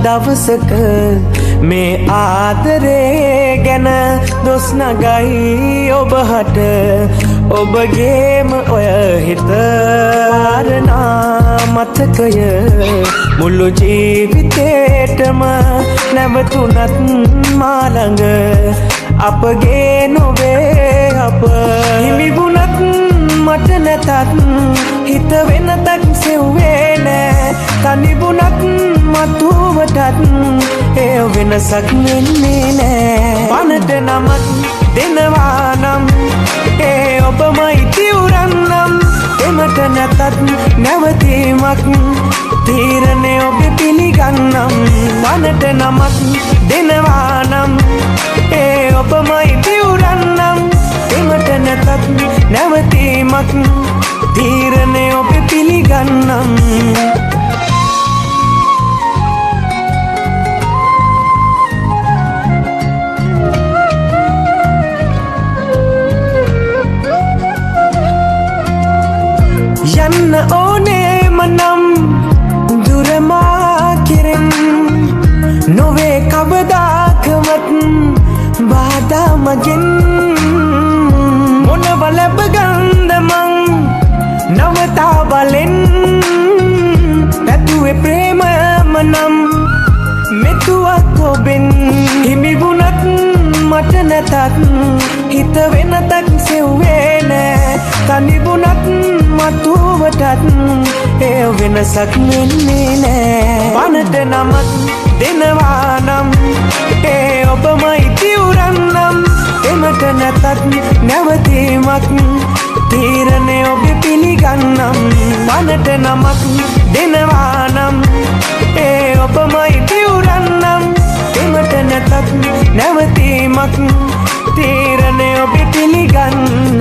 දවසක මේ ආදරේ ගැන දොස් නගයි ඔබහට ඔබගේම ඔය හිත පාරනා මතකය මුළු ජීවිතේටම නැවතුනත් මා ළඟ අපගේ නොවේ අප හිමිවුණත් මට නැතත් හිත වෙනතක් සෙව්වේ නෑ තනිවුණත් මතුවටත් ඒ වෙනසක් වෙන්නේ නෑ පනට නමක් දෙනවා නම් ඒ ඔබමයි තිවුරන්නම් එමට නැතත් නැවතීමක් තීරණය ඔබ පිළිගන්නම් පනට නමක් දෙනවා නම් ඒ ඔබමයි තිවුරන්නම් එමට නැතත් නැවතීමක් තීරණය ඔබ පිළිගන්නම් යන්න ඕනේම නම් දුරමා කෙරෙන් නොවේ කවදාකවත් බාධා මගෙන් මොනව ලැබගන්ද මං නවතා බලෙන් පැතුවේ ප්‍රේමම නම් මෙතුවක් ඔබෙන් හිමිවුණත් මට නැතත් හිත වෙනතක් සෙව්වේ නෑ තනිවුණත් මතුවටත් ඒ වෙනසක් වෙන්නේ නෑ පනට නමක් දෙනවා නම් ඒ ඔබමයි තිවුරන්නම් එමට නැතත් නැවතීමක් තීරණය ඔබ පිළිගන්නම් පනට නමක් දෙනවා නම් ඒ ඔබමයි තිවුරන්නම් එමට නැතත් නැවතීමක් තීරණය ඔබ පිළිගන්නම්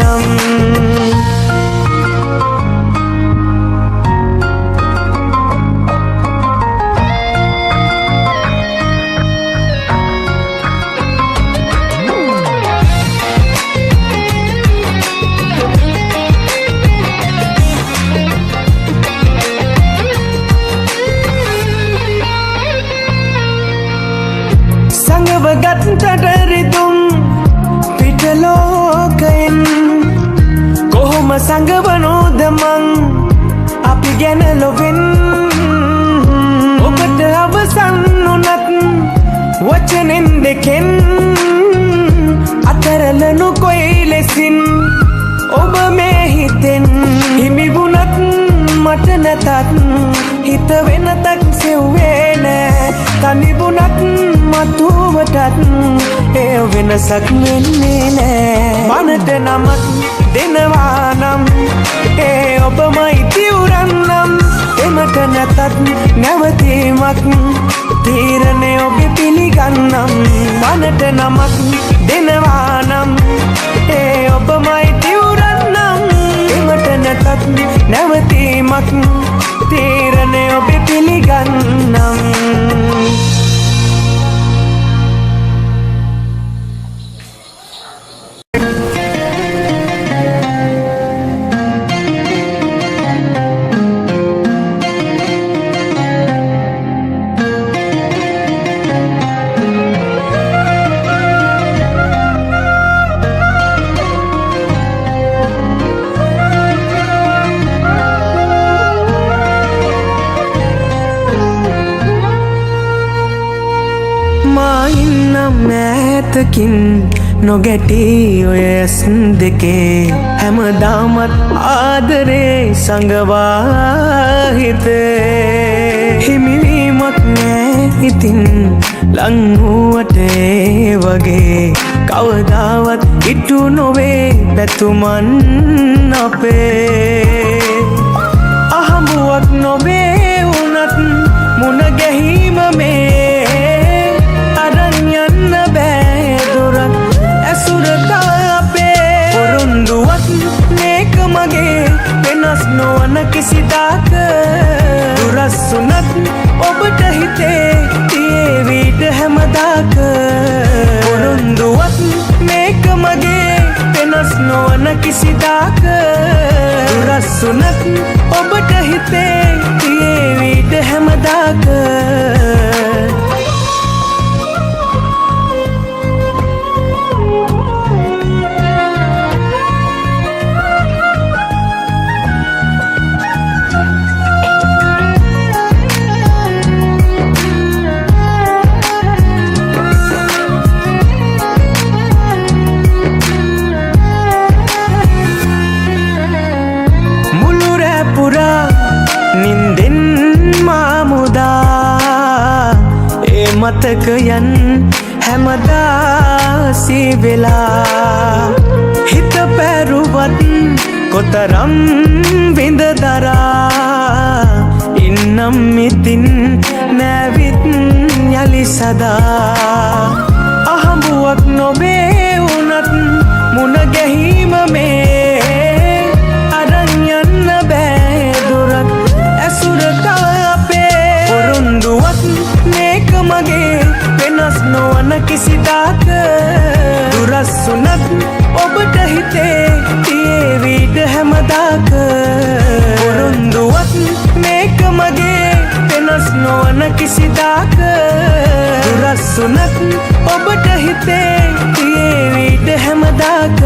සංගවගත්තට රිදුම් පිටලෝකයෙන් කොහොම සංගවනෝද මං අපි ගැන ලොවෙන් ඔබට අවසන් වුණත් වචනෙන් දෙකෙන් අතරලනු කොයි ලෙසින් ඔබ මේ හිතෙන් හිමිවුණත් මට නැතත් හිත වෙනතක් සෙව්වේ නෑ තනිවුණත් මතුවටත් ඒ වෙනසක් වෙන්නේ නෑ පනට නමක් දෙනවා නම් ඒ ඔබමයි තිවුරන්නම් එමට නැතත් නැවතීමක් තීරණය ඔබ පිළිගන්නම් පනට නමක් දෙනවා නම් ඒ ඔබමයි තිවුරන්නම් එමට නැතත් නැවතීමක් තීරණය ඔබ පිළිගන්නම් මෑතකින් නොගැටී ඔය ඇස් දෙකේ හැමදාමත් ආදරේ සංගවා හිතේ හිමිවීමක් නෑ ඉතින් ලංවුවට ඒ වගේ කවදාවත් ඉටු නොවේ පැතුමන් අපේ අහඹුවක් නොවේ වුණත් මුණ ගැහිම මේ යන්න බෑ දුරක් ඇසුරට අපේ පොරොන්දුවත් මේක මගේ වෙනස් නොවන කිසිදාක දුරස් වුණත් ඔබට හිතේ තියේවිට හැමදාක පොරොන්දුවත් මේක මගේ වෙනස් නොවන කිසිදාක දුරස් වුණත් ඔබට හිතේ තියේවිට හැමදාක මතකයන් හැමදාසී වෙලා හිත පැරුවත් කොතරම් විඳ දරා ඉන්නම් ඉතින් නැවිත් යලි සදා අහඹුවක් නොවේ උනත් මුණ ගැහිම මේ අරන් යන්න බෑ දුරක් ඇසුරට අපේ පොරොන්දුවක් මේක මගේ වෙනස් නොවන කිසිදාක දුරස් උනත් ඔබට හිතේ තියේවිද හැමදාක පොරොන්දුවක් මේක මගේ වෙනස් නොවන කිසිදාක දුරස් උනත් ඔබට හිතේ තියේවිද හැමදාක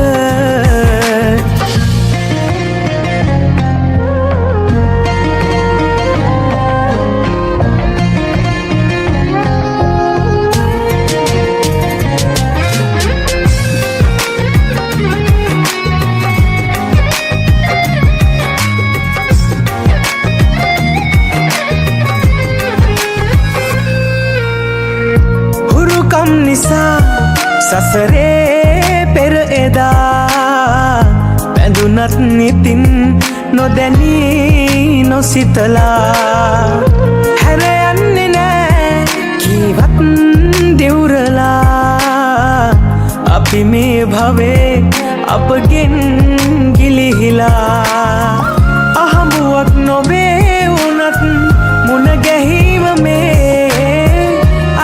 නිසා සසරේ පෙර එදා බැඳුනත් නිතින් නොදැනී නොසිතලා හැර යන්නේ නෑ කීවත් දෙවුරලා අපි මේ භවේ අපගෙන් ගිලිහිලා අහඹුවක් නොවේ උනත් මුණ ගැහිම මේ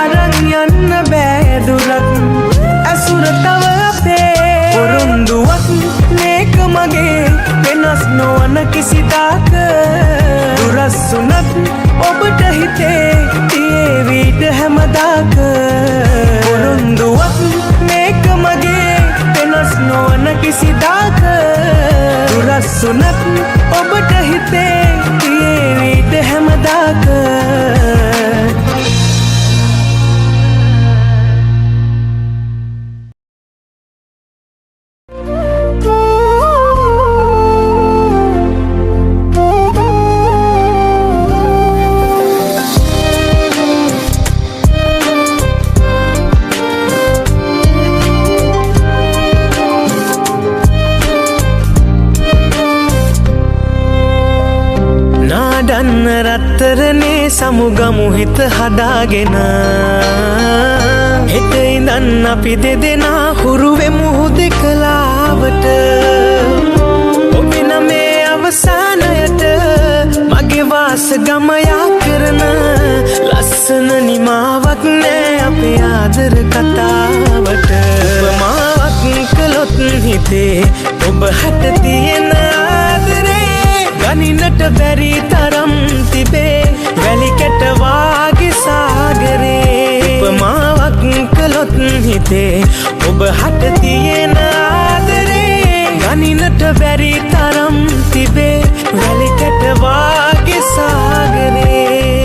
අරන් යන්න බෑ දුරක් ඇසුර තව අපේ පොරොන්දුවක් මේක මගේ වෙනස් නොවන කිසිදාක දුරස් උනත් ඔබට හිතේ තියේවිද හැමදාක පොරොන්දුවක් මේක මගේ වෙනස් නොවන කිසිදාක දුරස් උනත් ඔබට හිතේ තියේවිද හැමදාක නාඩන්න රත්තරනේ සමුගමු හිත හදාගෙන හෙට ඉඳන් අපි දෙදෙනා හුරු වෙමු හුදෙකලාවට ඔබින මේ අවසානයට මගේ වාස ගමයා කරන ලස්සන නිමාවක් නෑ අපේ ආදර කතාවට උපමාවක් කළොත් හිතේ ඔබ හට තියෙන ආදරේ ගනින්නට බැරි තරම් තිබේ වැලි කැට වාගේ සාගරේ උපමාවක් කළොත් හිතේ ඔබ හට තියෙන ආදරේ ගනින්නට බැරි තරම් තිබේ වැලි කැට වාගේ සාගරේ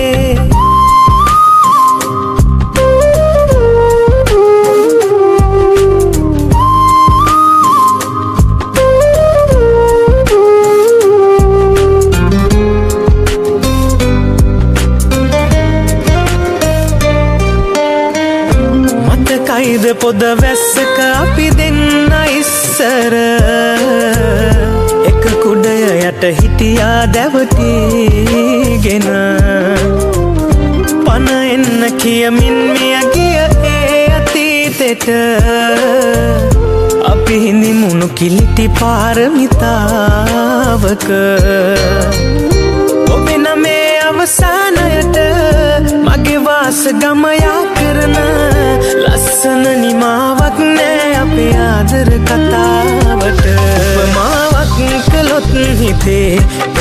කයිද පොද වැස්සක අපි දෙන්න ඉස්සර එක කුඩය යට හිටියා දැවටීගෙන පන එන්න කියමින් මිය ගිය ඒ අතීතෙට අපි හිඳිමුණු කිලිටි පාරමිතාවක ඔබෙන මේ අවසානයට මගේ වාස ගමයා කරන ලස්සන නිමාවක් නෑ අපේ ආදර කතාවට උපමාවක් කළොත් හිතේ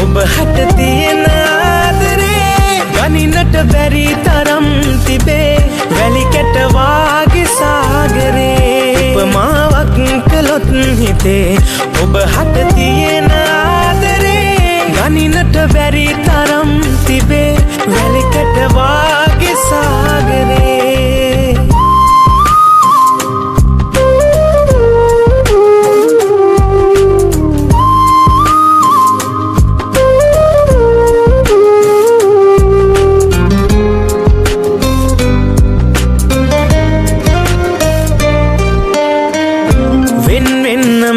ඔබ හට තියෙන ආදරේ ගනින්නට බැරි තරම් තිබේ වැලි කැට වාගේ සාගරේ උපමාවක් කළොත් හිතේ ඔබ හට තියෙන ආදරේ ගනින්නට බැරි තරම් තිබේ වැලි කැට වාගේ සාගරේ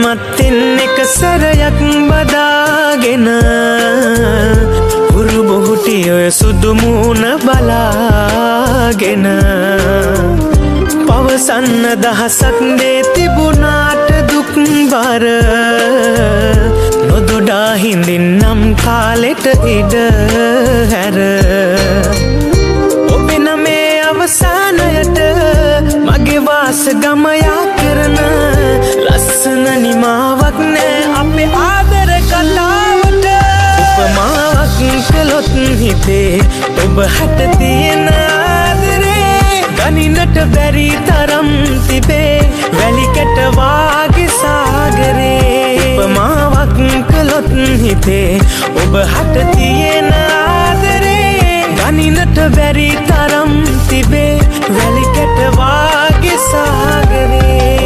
මත්තෙන් එක සැරයක් බදාගෙන උරු බොහුටි ඔය සුදු මූණ බලාගෙන පවසන්න දහසක් දේ තිබුණාට දුක් බර නොදොඩා හිඳින්නම් කාලෙට ඉඩ හැර ඔබෙන මේ අවසානයට මගේ වාස ගමයා කරන ලස්සන නිමාවක් නෑ අපේ ආදර කතාවට උපමාවක් කළොත් හිතේ ඔබ හට තියෙන ආදරේ ගනින්නට බැරි තරම් තිබේ වැලි කැට වාගේ සාගරේ උපමාවක් කළොත් හිතේ ඔබ හට තියෙන ආදරේ ගනින්නට බැරි තරම් තිබේ වැලි කැට වාගේ සාගරේ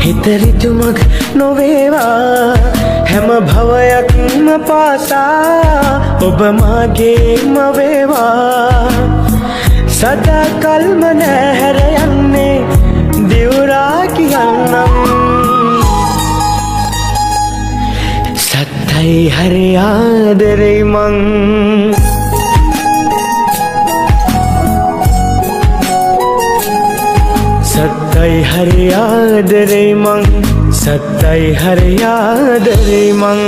හිතරිතුමක් නොවේවා හැම භවයක්ම පාසා ඔබ මාගේම වේවා සදා කල්ම නැහැර යන්නේ දිවුරා කියන්නම් සත්තයි හරි ආදරේ මං සත්තයි හරි ආදරේ මං සත්තයි හරි ආදරේ මං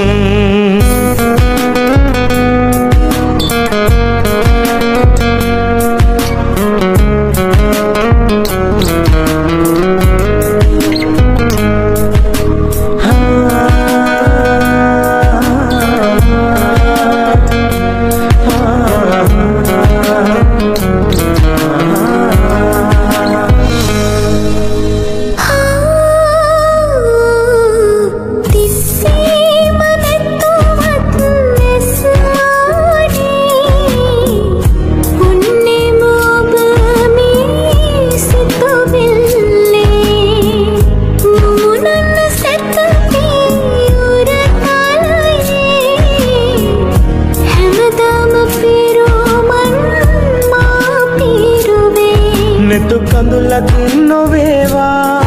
කඳුලක් නොවේවා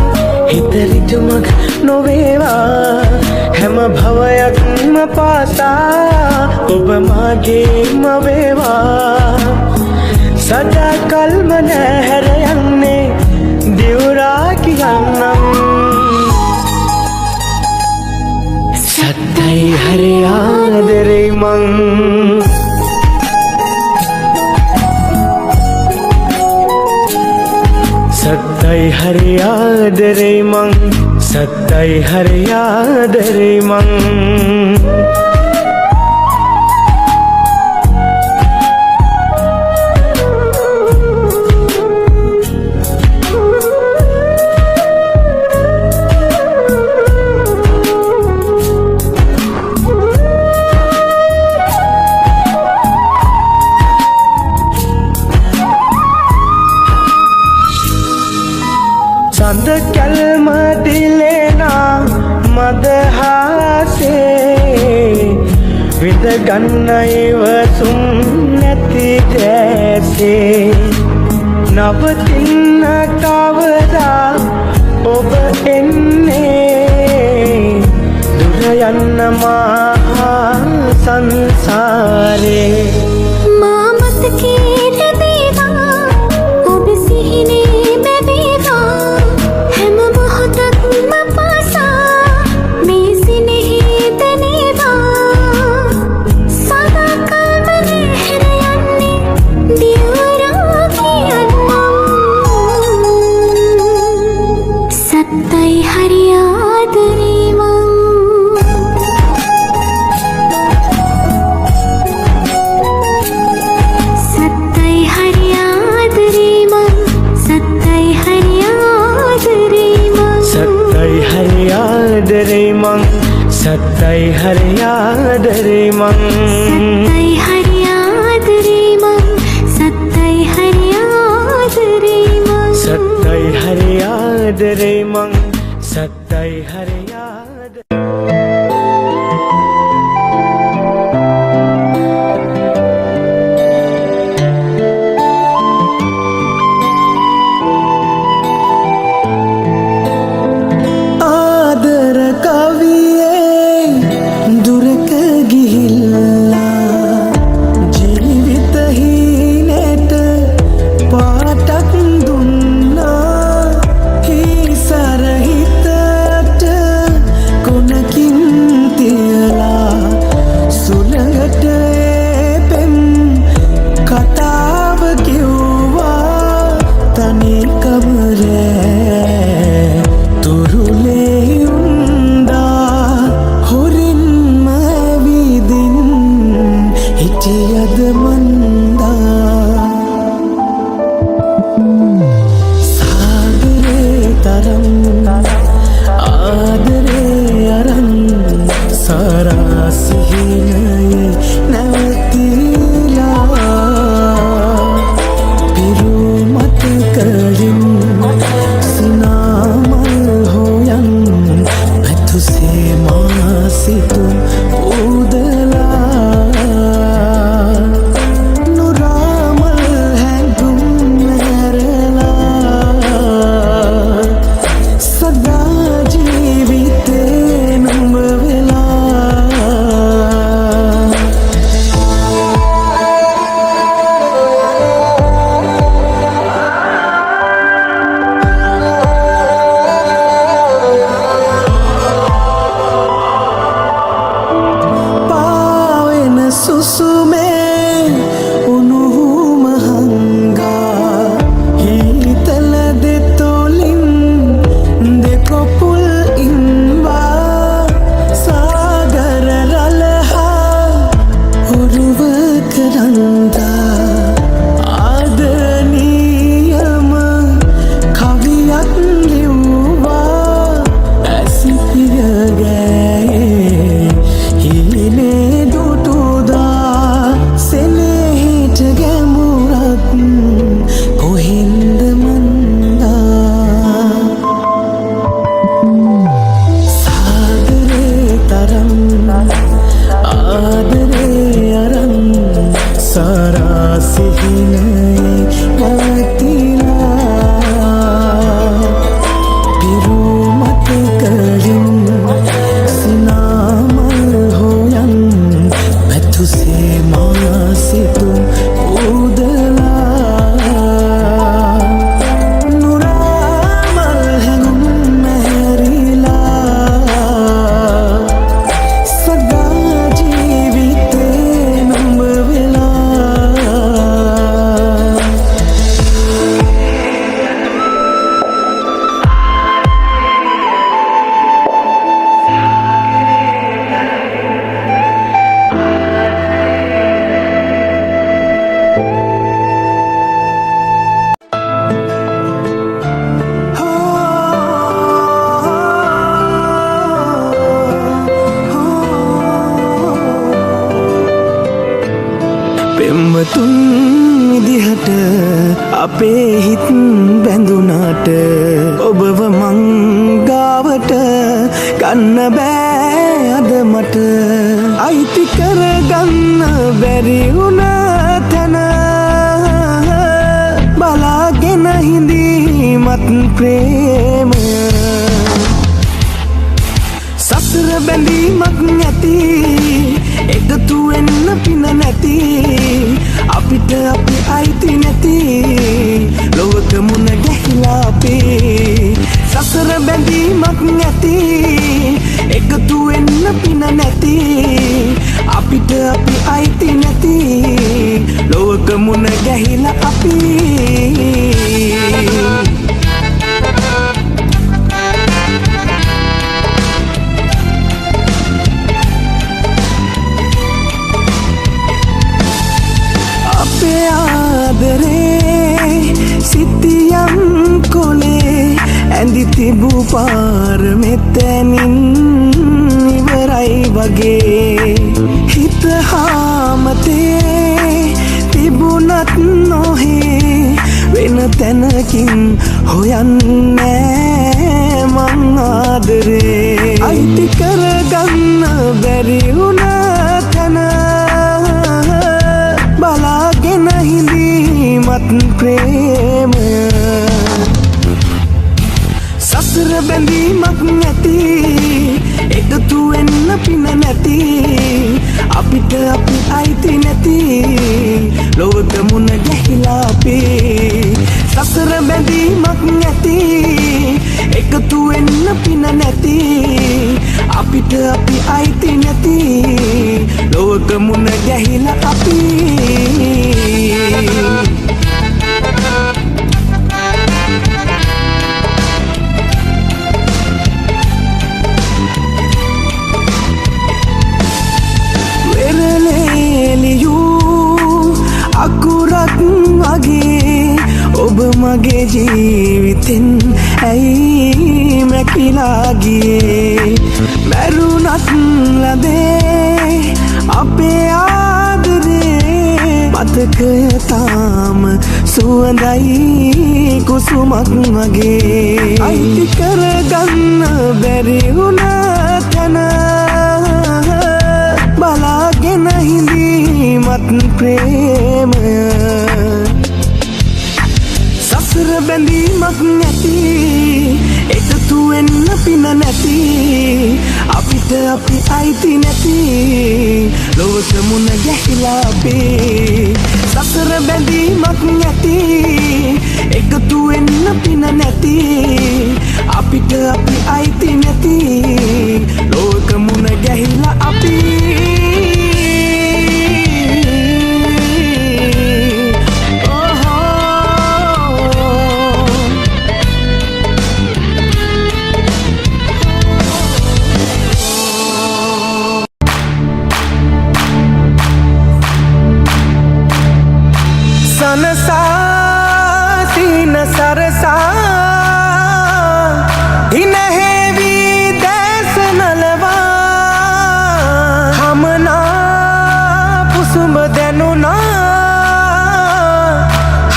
හිතරිතුමක් නොවේවා හැම භවයක්ම පාසා ඔබ මාගේම වේවා සදා කල්ම නැහැර යන්නේ දිවුරා කියන්නම් සත්තයි හරි ආදරේ මං සත්තයි හරි ආදරේ මං සත්තයි හරි ආදරේ මං මන්දහාසේ විඳ ගන්න ඉවසුම් නැති දැසේ නවතින්න කවදා ඔබ එන්නේ දුර යන්න මහා සංසාරේ මා මතකේ රැඳේවා ඔබ සිහිනේ මැවේවා හැම මොහොතක්ම පාසා මේ සිනෙහි දැනේවා සදා කල්ම නැහැර යන්නේ දියවරා කියන්නම් සත්තයි හරි ආදරේ මං සත්තයි හරි ආදරේ මං සත්තයි හරි ආදරේ මං සත්තයි හරි ආදරේ මං සත්තයි හරි ආදරේ මං සත්තයි හරි ආදරේ මං සත්තයි හරි ආදරේ මං සත්තයි හරි ආදරේ මං සත්තයි හරි ආදර කවියේ දුරක ගිහිල්ලා ජීවිත හීනෙට පාටක් දුන්නා හිසර හිතට කොනකින් තියලා සුළඟට පෙම් කතාව කිව්වා තනි කමරේ තුරුලේ උන්දා හොරින්ම විදින් හිටියද මන්දා සාගරේ තරම් ආදරේ අරන් සාරා සිහිනයේ නැවතිලා පිරු මතකලින් සිනාමල් හොයන් පැතුසේ මා සිතුම් උදලා නුරාමල් හැඟුම් මැරලා සදා ජීවිතේ නුඹ වෙලා පාවෙන සුසුමේ උණුහුම හංගා හීතල දෙතොලින් දෙකොපුල් ඉන්වා සාගර රළහා ඔරුව කරන්දා ආදරණීයම කවියක් ලිව්වා ඇසිපිය ගෑයේ හීනේ දුටුදා සෙනෙහිට ගැමුරක් කොහෙන්ද මන්දා සාගරේ තරම් ආදරේ අරන් සාරා සිහිනයේ නැවතිලා පිරු මතකලින් සිනාමල් හොයන් පැතුසේ මා සිතුම් උදලා නුරාමල් හැඟුම් මැරිලා සදා ජීවිතේ නුඹ වෙලා පෙම්වතුන් විදිහට අපේ හිත් බැඳුනාට ඔබව මං ගාවට ගන්න බෑ බැරි වුණ තැන බලාගෙන හිඳීමත් ප්‍රේමය සසර බැඳීමක් නැති එකතු වෙන්න පින නැති අපිට අපි අයිති නැති ලොවක මුණ ගැහිලා අපි සසර බැඳීමක් නැති එකතු වෙන්න පින නැති අපිට අපි අයිති නැති ලොවක මුණ ගැහිලා අපි සිතියම් කොලේ ඇඳි තිබූ පාර මෙතැනින් ඉවරයි වගේ හිත හාමතේ තිබුණත් නොහේ වෙන තැනකින් හොයන්නේ මං ආදරේ අයිති කරගන්න බැරි වුණ තැන බලාගෙන හිඳීමත් ප්‍රේමය සසර බැඳීමක් නැති එකතු වෙන්න පින නැති අපිට අපි අයිති නැති ලොවක මුණ ගැහිලා අපි සසර බැඳීමක් නැති එකතු වෙන්න පින නැති අපිට අපි අයිති නැති ලොවක මුණ ගැහිලා අපි අකුරක් වගේ ඔබ මගේ ජීවිතෙන් ඇයි මැකිලා ගියේ මැරුණත් ලදේ අපේ ආදරේ මතකය තාම සුවඳයි කුසුමක් වගේ අයිති කරගන්න බැරි වුණ තැන බලාගෙන හිඳීමත් ප්‍රේමය සසර බැඳීමක් නැති එකතු වෙන්න පින නැති අපිට අපි අයිති නැති ලොවක මුණ ගැහිලා අපි සසර බැඳීමක් නැති එකතු වෙන්න පින නැති අපිට අපි අයිති නැති ලොවක මුණ ගැහිලා අපි සීන සරසා හිනහෙවි දැසනලවා හමනා පුසුඹ දැනුනා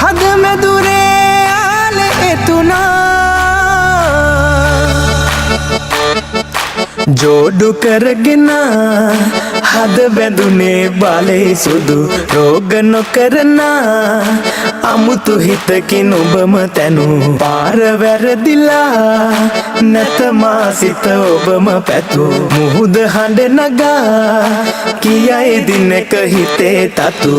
හද මෙදුරේ ආල එතුනා ජෝඩු කරගෙන හද බැඳුනේ බලේ සුදු රෝග නොකරන අමුතු හිතකින් ඔබම තැනු පාර වැරදිලා නැත මා සිත ඔබම පැතු මුහුද හඬ නගා කියයි දිනක හිතේ තතු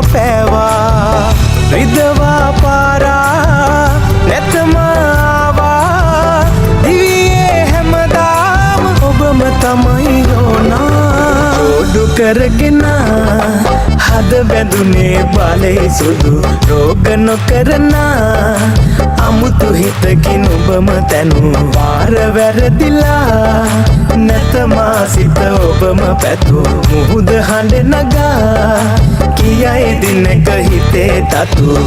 පැවා රිදවා පාරා නැතමාවා දිවියේ හැමදාම ඔබම තමයි යෝනා ඔඩු කරගෙන හද බැඳුනේ බලේ සුදු රෝග නොකරන අමුතු හිතකින් ඔබම තැනු පාර වැරදිලා නැතමා සිත ඔබම පැතු මුහුද හඬ නගා කියයි දිනක හිතේ තතු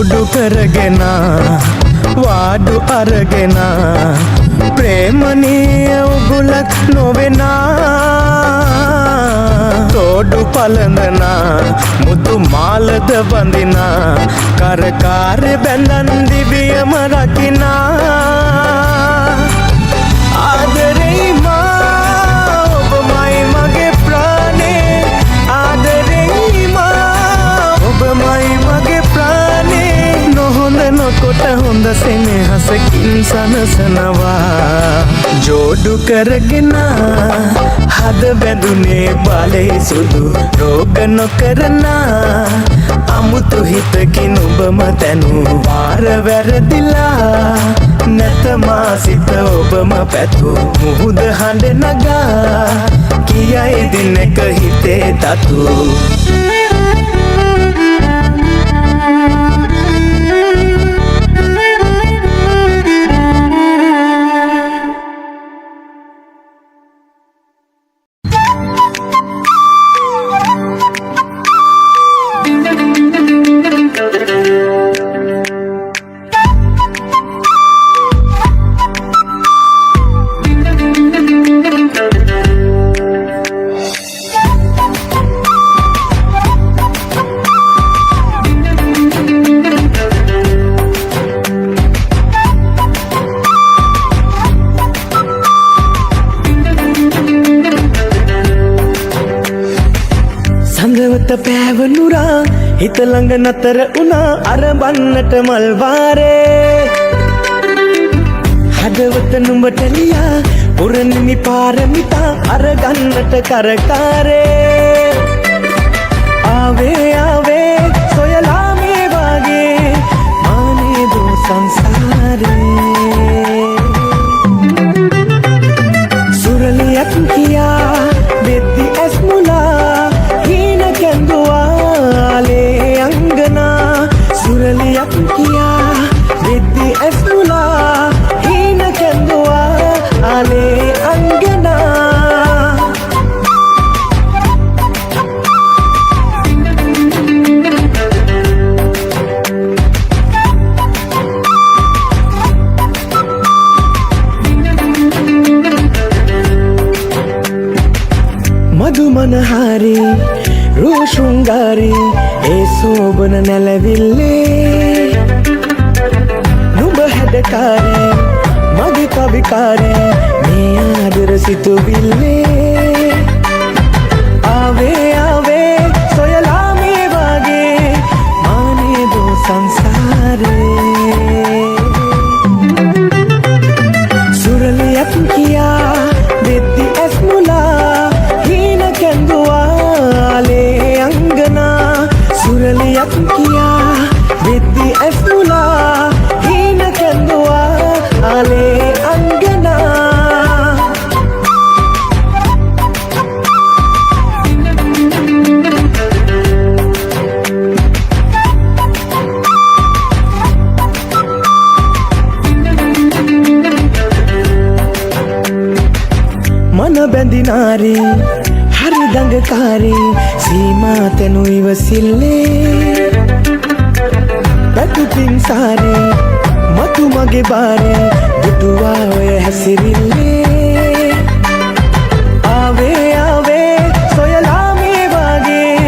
කුඩු කරගෙන වාඩු අරගෙන ප්‍රේමනීය උගුලක් නොවෙනා තෝඩු පලඳනා මුතු මාලද බඳිනා කරකාරෙ බැඳන් දිවියම රකිනා ආදරෙයි මා ඔබමයි මගේ ප්‍රාණේ ආදරෙයි මා ඔබමයි මගේ ප්‍රාණේ නොහොඳ නොකොට හොඳ සෙනෙහසකින් සනසනවා ජෝඩු කරගෙන හද බැඳුනේ බලේ සුදු රෝග නොකරන අමුතු හිතකින් ඔබම තැනු පාර වැරදිලා නැතමා සිත ඔබම පැතු මුහුද හඬ නගා කියයි දිනක හිතේ තතු පෑවනුරා හිත ළඟ නතර වුණා අරබන්නට මල්වාරේ හදවත නුඹට ලියා පුරනිමි පාරමිතා අරගන්නට කරකාරේ ආවේ ආවේ සොයලා මේ වාගේ මානේ දෝ සංසාරේ සුරලියක් කියා දෙද්දි ඇස් මුලා කැඳුවාලේ අංගනා සුරලියක් කියා දෙද්දි ඇස් මුලා හීන කැඳුවාලේ අංගනා මధుමනහාරි රූශෘංගාරි ඒ සෝබන නැලවිල්ලේ නුඹ හැඩකාරි මගේ කවිකාරි මේ ආදර සිතුවිල්ලේ ආවේ ආවේ සොයලා මේ වාගේ මානේ දෝ සංසාරේ සුරලියක් කියා දෙද්දි ඇස් මුලා හීන කැඳුවාලේ අංගනා සුරලියක් කියා දෙද්දි ඇස් මුලා හීන කැඳුවාලේ අංගනා මන බැඳිනාරි හරි දඟකාරි සීමා තනු ඉවසිල්ලේ පැතුතින් සාරි මතු මගේ බාරි දුටුවා ඔය හැසිරිල්ලේ ආවේ ආවේ සොයලා මේ වාගේ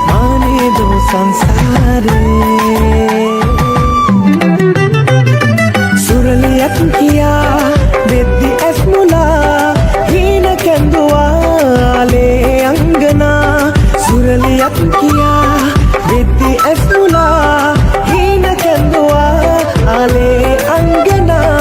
මානේ දෝ සංසාරේ සුරලියක් කියා දෙද්දි ඇස් මුලා හීන කැඳුවාලේ අංගනා සුරලියක් කියා දෙද්දි ඇස් මුලා හීන කැඳුවාලේ අංගනා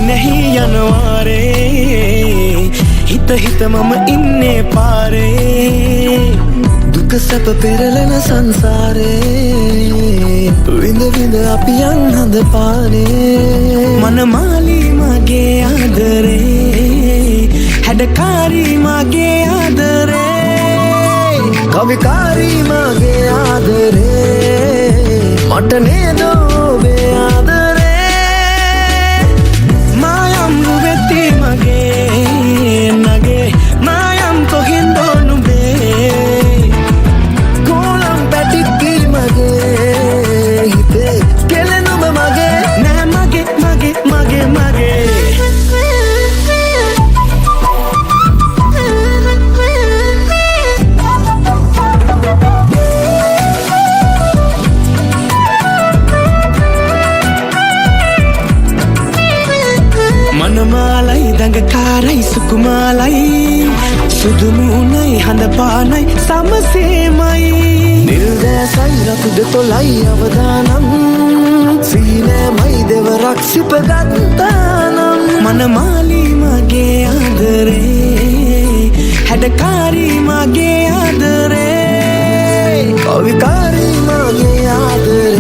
नहीं යනවාරේ හිත හිත මම ඉන්නේ පාරේ දුක සැප පෙරලෙන සංසාරේ විඳ විඳ අපි යන් හඳ පානේ මනමාලි මගේ ආදරේ හැඩකාරී මගේ ආදරේ කවිකාරී මගේ ආදරේ මට නේද ඔබේ ආදරේ මායම් නුවෙති මගේ නගේ මායම් කොහෙන්දෝ නුඹේ කොලම් පැටික්කි මගේ හිතේ කෙලෙන ඔබ මගේ නෑ මගේ මගේ මගේ මගේ මනමාලයි දඟකාරයි සුකුමාලයි සුදුමුණයි හඳපානයි සමසේමයි නිල්දෑසයි රතුද තොලයි අවදානම් සීනෑමයි දෙවරක් සිපගත්තානම් මනමාලි මගේ ආදරේ හැඩකාරී මගේ ආදරේ කවිකාරී මගේ ආදරේ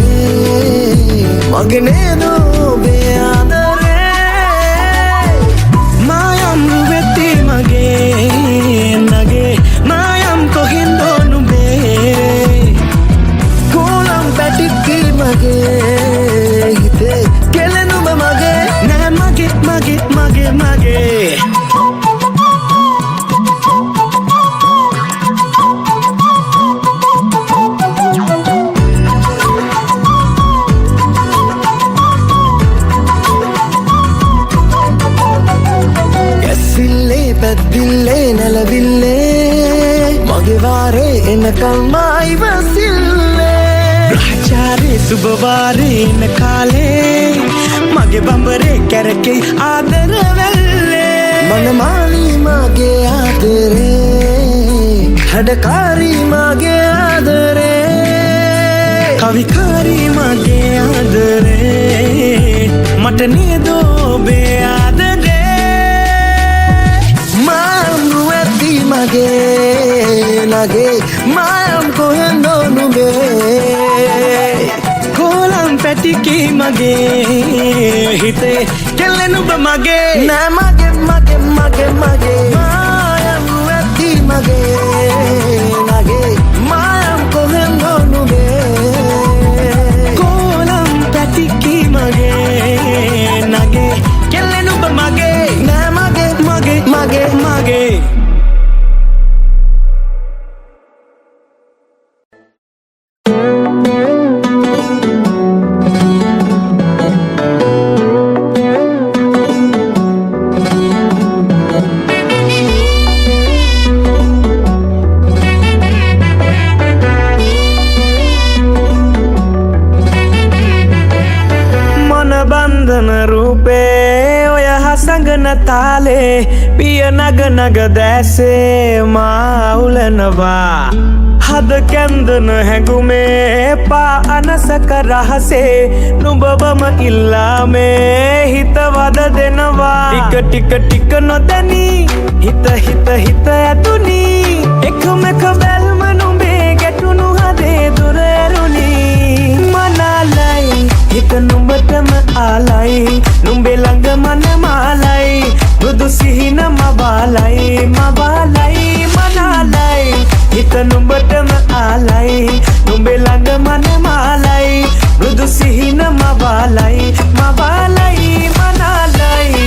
මගේ නේද ඔබේ ආදරේ නුවෙති මගේ නගේ මායම් කොහෙන්දෝ නුඹේ කොලම් පැටික්කි මගේ හිතේ කෙලෙන ඔබ මගේ නෑ මගේ මගේ මගේ මගේ පැද්දිල්ලේ නැලවිල්ලේ මගේ වාරේ එනකල්ම ඉවසිල්ලේ රාජාරේ සුබවාරේ එන කාලේ මගේ බඹරේ කැරකේ ආදර වැල්ලේ මනමාලි මගේ ආදරේ හැඩකාරී මගේ ආදරේ කවිකාරී මගේ ආදරේ මට නේද ඔබේ ආදරේ මගේ නගේ මායම් කොහෙන්දෝ නුඹේ කොලම් පැටිකි මගේ හිතේ කෙලෙන ඔබ මගේ නෑ මගේ මගේ මගේ මගේ මායම් ඇති මගේ නගේ මායම් කොහෙන්දෝ නුඹේ කොලම් පැටිකි මගේ නගේ කෙලෙන ඔබ මගේ නෑ මගේ මගේ මගේ මගේ ताले पिय नग नग दैसे माउलनवा हद केंदन है गुमे पा अनसक रहसे नुबबम इल्ला में हित वद देनवा टिक टिक टिक नो दनी हित हित हित तुनी एक में खबल मनुबे गेटुनु हदे दुरेरुनी मनालाई हित नुबतम आलाई नुबे लंग मन मालाई බුදු සිහින මබාලයි මබාලයි මනාලයි හිත නුඹටම ආලයි නුඹේ ළඟ මන මාලයි බුදු සිහින මබාලයි මබාලයි මනාලයි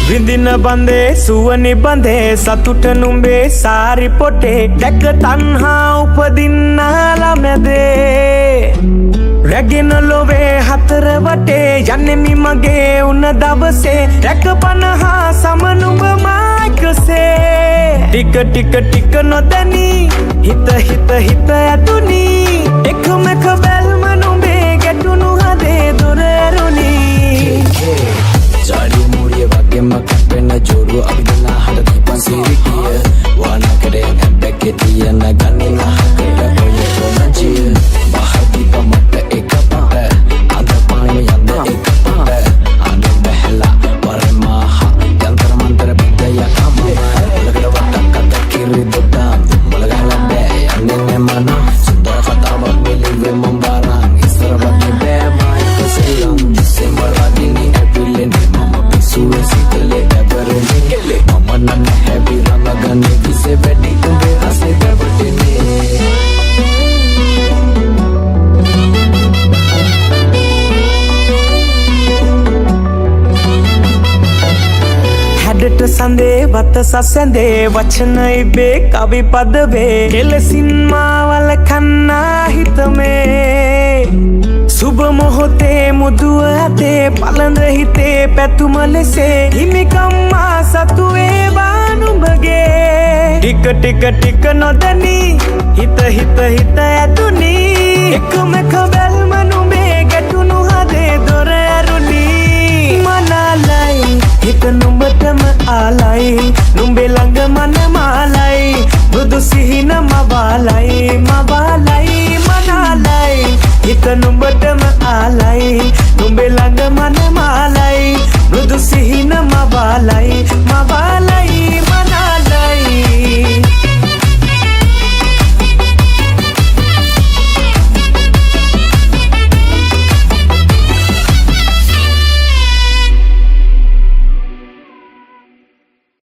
විඳින බඳේ සුවනි බඳේ සතුට නුඹේ සාරි පොටේ දැක තණ්හා උපදින්නා මැදේ රැගෙන ලොවේ හතර වටේ යන්නේ මගේ උන දවසේ රැක පනහා සම නුඹ මායිකසේ ටික ටික ටික නොදැනී හිත හිත හිත ඇතුනී එකම කබල්ම නුඹේ ගැටුණු හදේ දොර ඇරුණි සඳේ වත සසඳේ වචන ඉබේ කවි පද වේ කෙලසින් මාවල කන්නා හිතමේ සුබ මොහොතේ මුදුව ඇතේ පළඳ හිතේ පැතුම ලෙසේ හිමිකම්මා සතු වේවා නුඹගේ ටික ටික නොදැනී හිත ඇතුනි එකම කබල්ම නුඹේ ගැටුණු හදේ දොර ඇරුණි මනාලයි හිත නුඹටම ආලයි නුඹේ ළඟ මන මාලයි බුදු සිහින මවාලයි මනාලයි හිත නුඹටම ආලයි